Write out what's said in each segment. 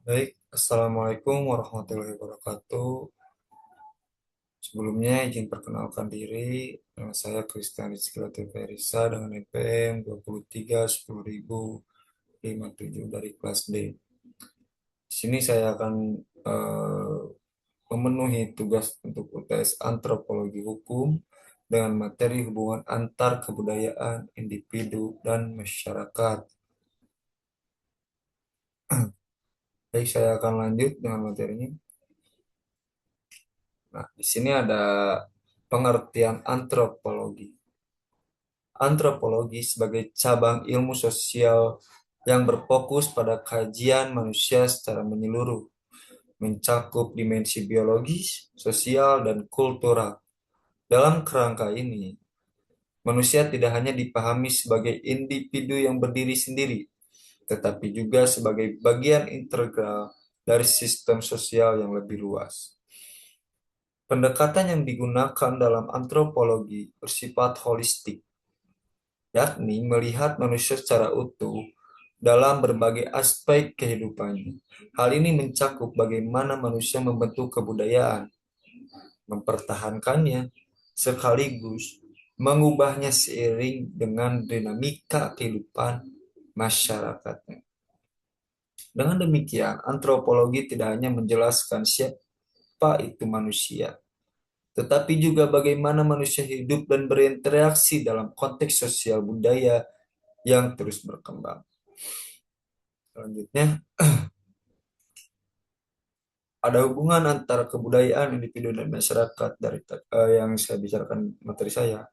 Baik, Assalamualaikum warahmatullahi wabarakatuh. Sebelumnya izin perkenalkan diri, nama saya Christian Rizky Latif Ferisa dengan NPM 23 10.057 dari kelas D. Di sini saya akan eh, memenuhi tugas untuk UTS Antropologi Hukum dengan materi hubungan antar kebudayaan, individu, dan masyarakat. Baik, saya akan lanjut dengan materinya. Nah, di sini ada pengertian antropologi. Antropologi sebagai cabang ilmu sosial yang berfokus pada kajian manusia secara menyeluruh, mencakup dimensi biologis, sosial, dan kultural. Dalam kerangka ini, manusia tidak hanya dipahami sebagai individu yang berdiri sendiri, tetapi juga sebagai bagian integral dari sistem sosial yang lebih luas. Pendekatan yang digunakan dalam antropologi bersifat holistik, yakni melihat manusia secara utuh dalam berbagai aspek kehidupannya. Hal ini mencakup bagaimana manusia membentuk kebudayaan, mempertahankannya, sekaligus mengubahnya seiring dengan dinamika kehidupan masyarakatnya. Dengan demikian, antropologi tidak hanya menjelaskan siapa itu manusia, tetapi juga bagaimana manusia hidup dan berinteraksi dalam konteks sosial budaya yang terus berkembang. Selanjutnya, ada hubungan antara kebudayaan individu dan masyarakat dari yang saya bicarakan materi saya.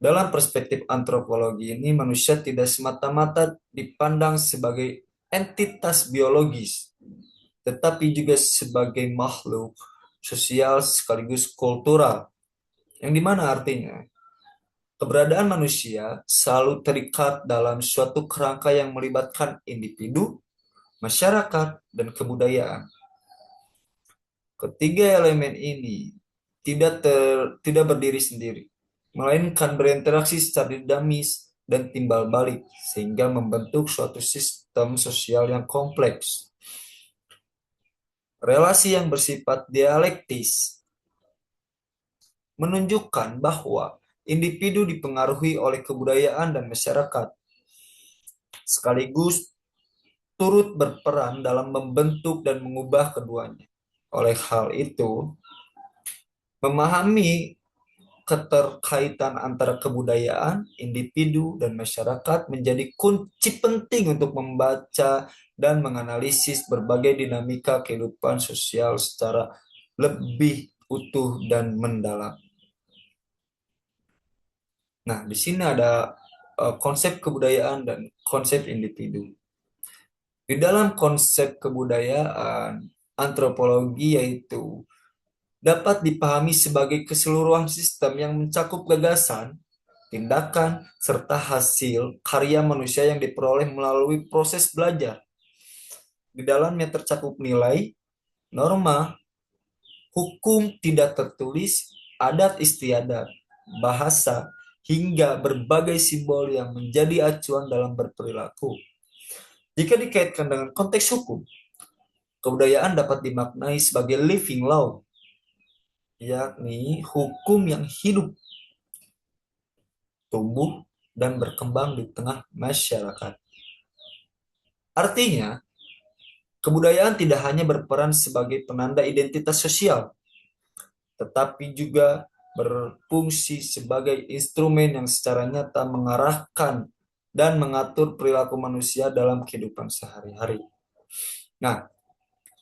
Dalam perspektif antropologi ini, manusia tidak semata-mata dipandang sebagai entitas biologis, tetapi juga sebagai makhluk sosial sekaligus kultural. Yang dimana artinya, keberadaan manusia selalu terikat dalam suatu kerangka yang melibatkan individu, masyarakat, dan kebudayaan. Ketiga elemen ini tidak berdiri sendiri, melainkan berinteraksi secara dinamis dan timbal balik sehingga membentuk suatu sistem sosial yang kompleks. Relasi yang bersifat dialektis menunjukkan bahwa individu dipengaruhi oleh kebudayaan dan masyarakat, sekaligus turut berperan dalam membentuk dan mengubah keduanya. Oleh hal itu, memahami keterkaitan antara kebudayaan, individu, dan masyarakat menjadi kunci penting untuk membaca dan menganalisis berbagai dinamika kehidupan sosial secara lebih utuh dan mendalam. Nah, di sini ada konsep kebudayaan dan konsep individu. Di dalam konsep kebudayaan, antropologi yaitu dapat dipahami sebagai keseluruhan sistem yang mencakup gagasan, tindakan, serta hasil karya manusia yang diperoleh melalui proses belajar. Di dalamnya tercakup nilai, norma, hukum tidak tertulis, adat istiadat, bahasa, hingga berbagai simbol yang menjadi acuan dalam berperilaku. Jika dikaitkan dengan konteks hukum, kebudayaan dapat dimaknai sebagai living law, yakni hukum yang hidup, tumbuh, dan berkembang di tengah masyarakat. Artinya, kebudayaan tidak hanya berperan sebagai penanda identitas sosial, tetapi juga berfungsi sebagai instrumen yang secara nyata mengarahkan dan mengatur perilaku manusia dalam kehidupan sehari-hari. Nah,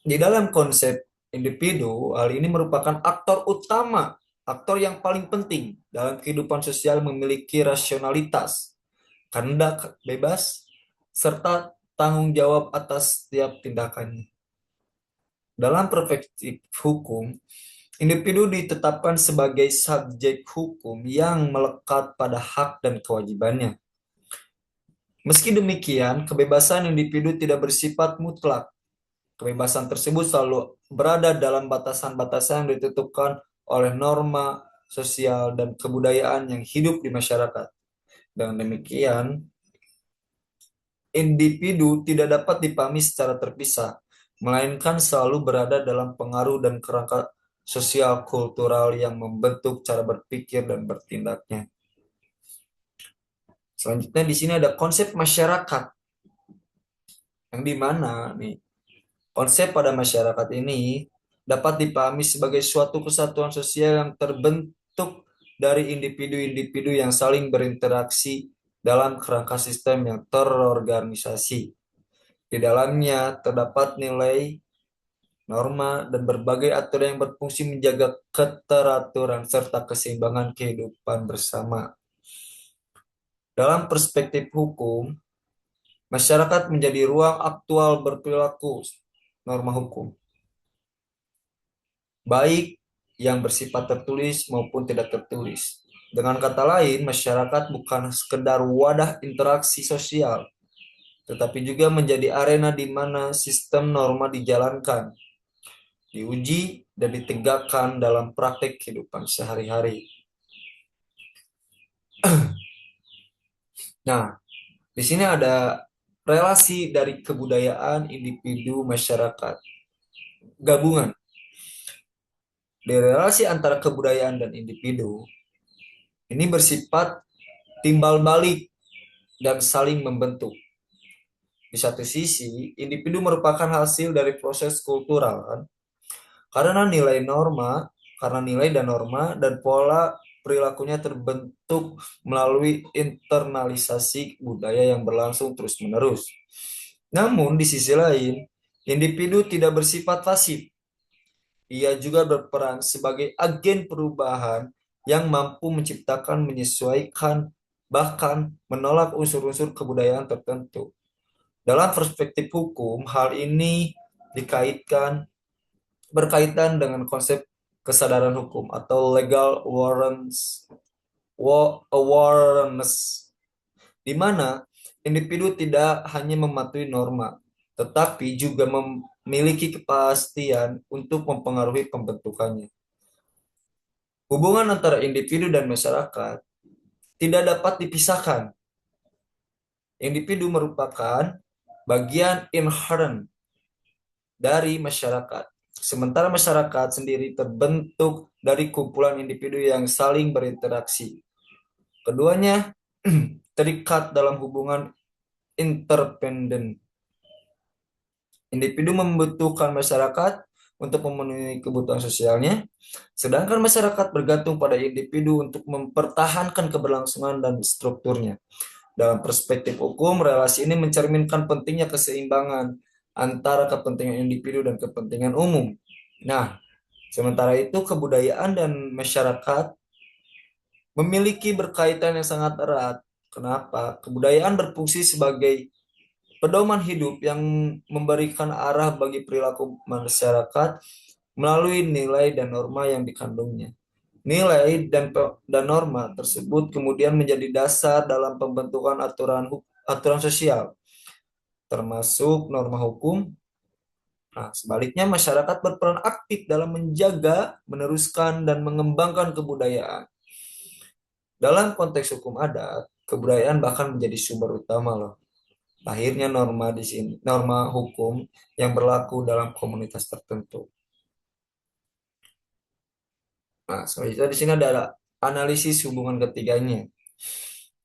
di dalam konsep individu, hal ini merupakan aktor utama, aktor yang paling penting dalam kehidupan sosial memiliki rasionalitas, kehendak bebas, serta tanggung jawab atas setiap tindakannya. Dalam perspektif hukum, individu ditetapkan sebagai subjek hukum yang melekat pada hak dan kewajibannya. Meski demikian, kebebasan individu tidak bersifat mutlak. Kebebasan tersebut selalu berada dalam batasan-batasan yang ditentukan oleh norma sosial dan kebudayaan yang hidup di masyarakat. Dengan demikian, individu tidak dapat dipahami secara terpisah, melainkan selalu berada dalam pengaruh dan kerangka sosial kultural yang membentuk cara berpikir dan bertindaknya. Selanjutnya di sini ada konsep masyarakat, yang di mana nih konsep pada masyarakat ini dapat dipahami sebagai suatu kesatuan sosial yang terbentuk dari individu-individu yang saling berinteraksi dalam kerangka sistem yang terorganisasi. Di dalamnya terdapat nilai, norma, dan berbagai aturan yang berfungsi menjaga keteraturan serta keseimbangan kehidupan bersama. Dalam perspektif hukum, masyarakat menjadi ruang aktual berperilaku norma hukum, baik yang bersifat tertulis maupun tidak tertulis. Dengan kata lain, masyarakat bukan sekedar wadah interaksi sosial, tetapi juga menjadi arena di mana sistem norma dijalankan, diuji, dan ditegakkan dalam praktek kehidupan sehari-hari. Nah, di sini ada relasi dari kebudayaan, individu, masyarakat, gabungan. Di relasi antara kebudayaan dan individu, ini bersifat timbal balik dan saling membentuk. Di satu sisi, individu merupakan hasil dari proses kultural, kan? Karena nilai dan norma dan pola perilakunya terbentuk melalui internalisasi budaya yang berlangsung terus-menerus. Namun, di sisi lain, individu tidak bersifat pasif. Ia juga berperan sebagai agen perubahan yang mampu menciptakan, menyesuaikan, bahkan menolak unsur-unsur kebudayaan tertentu. Dalam perspektif hukum, hal ini berkaitan dengan konsep kesadaran hukum atau legal awareness, di mana individu tidak hanya mematuhi norma, tetapi juga memiliki kepastian untuk mempengaruhi pembentukannya. Hubungan antara individu dan masyarakat tidak dapat dipisahkan. Individu merupakan bagian inherent dari masyarakat, sementara masyarakat sendiri terbentuk dari kumpulan individu yang saling berinteraksi. Keduanya terikat dalam hubungan interdependen. Individu membutuhkan masyarakat untuk memenuhi kebutuhan sosialnya, sedangkan masyarakat bergantung pada individu untuk mempertahankan keberlangsungan dan strukturnya. Dalam perspektif hukum, relasi ini mencerminkan pentingnya keseimbangan antara kepentingan individu dan kepentingan umum. Nah, sementara itu kebudayaan dan masyarakat memiliki berkaitan yang sangat erat. Kenapa? Kebudayaan berfungsi sebagai pedoman hidup yang memberikan arah bagi perilaku masyarakat melalui nilai dan norma yang dikandungnya. Nilai dan norma tersebut kemudian menjadi dasar dalam pembentukan aturan sosial, termasuk norma hukum. Nah, sebaliknya masyarakat berperan aktif dalam menjaga, meneruskan, dan mengembangkan kebudayaan. Dalam konteks hukum adat, kebudayaan bahkan menjadi sumber utama loh. Lahirnya norma di sini, norma hukum yang berlaku dalam komunitas tertentu. Nah, selanjutnya di sini ada analisis hubungan ketiganya.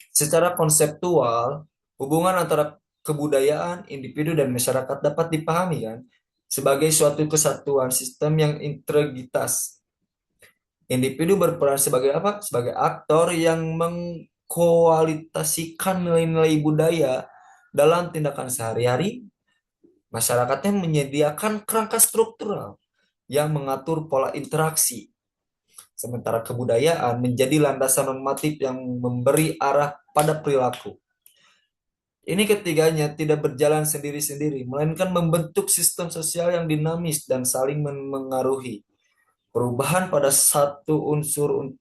Secara konseptual, hubungan antara kebudayaan, individu, dan masyarakat dapat dipahami kan sebagai suatu kesatuan sistem yang integritas. Individu berperan sebagai apa? Sebagai aktor yang mengkualitasikan nilai-nilai budaya dalam tindakan sehari-hari. Masyarakatnya menyediakan kerangka struktural yang mengatur pola interaksi. Sementara kebudayaan menjadi landasan normatif yang memberi arah pada perilaku. Ini ketiganya tidak berjalan sendiri-sendiri, melainkan membentuk sistem sosial yang dinamis dan saling mengaruhi. Perubahan pada satu unsur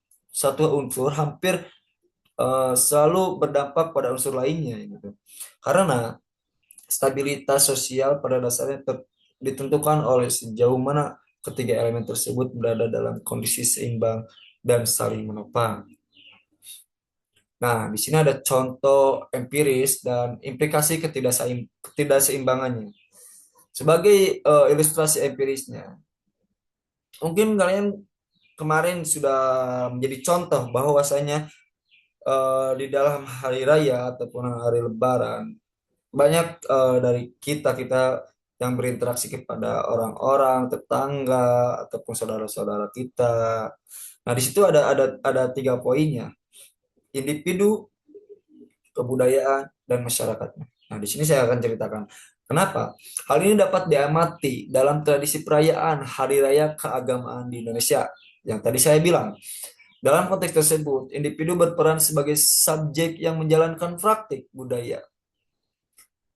hampir selalu berdampak pada unsur lainnya gitu. Karena stabilitas sosial pada dasarnya ditentukan oleh sejauh mana ketiga elemen tersebut berada dalam kondisi seimbang dan saling menopang. Nah, di sini ada contoh empiris dan implikasi ketidakseimbangannya. Sebagai ilustrasi empirisnya, mungkin kalian kemarin sudah menjadi contoh bahwasanya di dalam hari raya ataupun hari Lebaran banyak dari kita kita yang berinteraksi kepada orang-orang tetangga ataupun saudara-saudara kita. Nah, di situ ada tiga poinnya: individu, kebudayaan, dan masyarakatnya. Nah, di sini saya akan ceritakan kenapa hal ini dapat diamati dalam tradisi perayaan hari raya keagamaan di Indonesia. Yang tadi saya bilang, dalam konteks tersebut, individu berperan sebagai subjek yang menjalankan praktik budaya.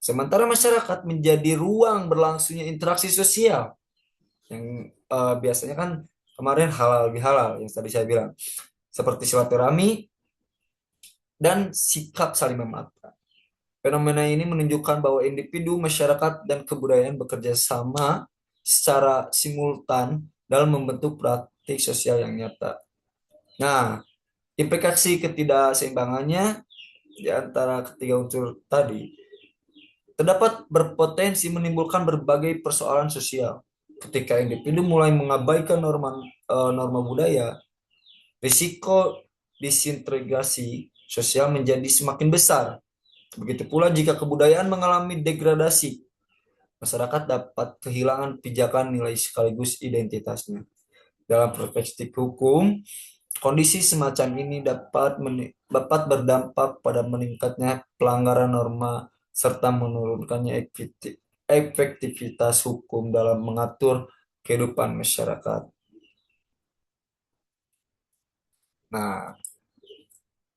Sementara masyarakat menjadi ruang berlangsungnya interaksi sosial yang biasanya kan kemarin halal bihalal yang tadi saya bilang, seperti silaturahmi dan sikap saling memaafkan. Fenomena ini menunjukkan bahwa individu, masyarakat, dan kebudayaan bekerja sama secara simultan dalam membentuk praktik sosial yang nyata. Nah, implikasi ketidakseimbangannya di antara ketiga unsur tadi terdapat berpotensi menimbulkan berbagai persoalan sosial. Ketika individu mulai mengabaikan norma budaya, risiko disintegrasi sosial menjadi semakin besar. Begitu pula jika kebudayaan mengalami degradasi, masyarakat dapat kehilangan pijakan nilai sekaligus identitasnya. Dalam perspektif hukum, kondisi semacam ini dapat berdampak pada meningkatnya pelanggaran norma serta menurunkannya efektivitas hukum dalam mengatur kehidupan masyarakat. Nah,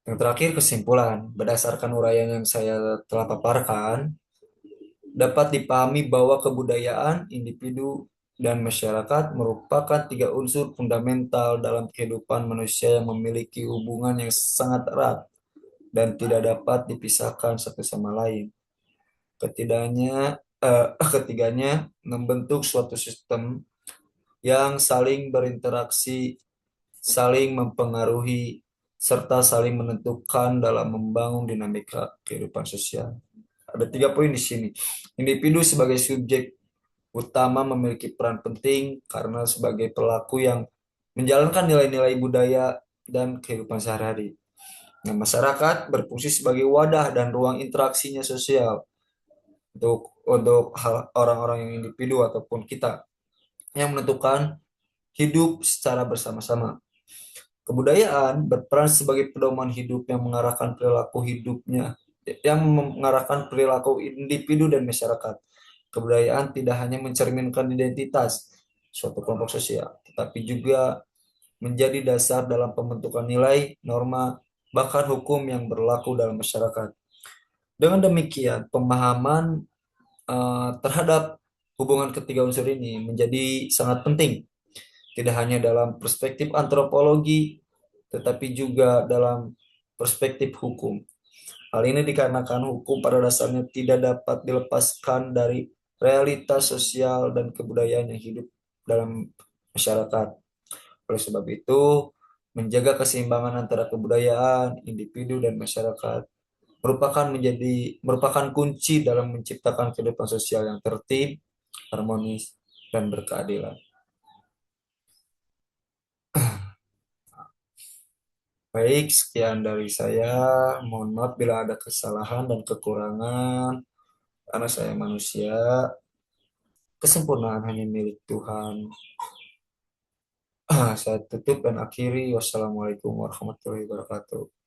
yang terakhir kesimpulan, berdasarkan uraian yang saya telah paparkan, dapat dipahami bahwa kebudayaan, individu, dan masyarakat merupakan tiga unsur fundamental dalam kehidupan manusia yang memiliki hubungan yang sangat erat dan tidak dapat dipisahkan satu sama lain. Ketiganya membentuk suatu sistem yang saling berinteraksi, saling mempengaruhi, serta saling menentukan dalam membangun dinamika kehidupan sosial. Ada tiga poin di sini. Individu sebagai subjek utama memiliki peran penting karena sebagai pelaku yang menjalankan nilai-nilai budaya dan kehidupan sehari-hari. Nah, masyarakat berfungsi sebagai wadah dan ruang interaksinya sosial untuk orang-orang yang individu ataupun kita yang menentukan hidup secara bersama-sama. Kebudayaan berperan sebagai pedoman hidup yang mengarahkan perilaku individu dan masyarakat. Kebudayaan tidak hanya mencerminkan identitas suatu kelompok sosial, tetapi juga menjadi dasar dalam pembentukan nilai, norma, bahkan hukum yang berlaku dalam masyarakat. Dengan demikian, pemahaman terhadap hubungan ketiga unsur ini menjadi sangat penting, tidak hanya dalam perspektif antropologi, tetapi juga dalam perspektif hukum. Hal ini dikarenakan hukum pada dasarnya tidak dapat dilepaskan dari realitas sosial dan kebudayaan yang hidup dalam masyarakat. Oleh sebab itu, menjaga keseimbangan antara kebudayaan, individu, dan masyarakat merupakan kunci dalam menciptakan kehidupan sosial yang tertib, harmonis, dan berkeadilan. Baik, sekian dari saya. Mohon maaf bila ada kesalahan dan kekurangan, karena saya manusia. Kesempurnaan hanya milik Tuhan. Saya tutup dan akhiri. Wassalamualaikum warahmatullahi wabarakatuh.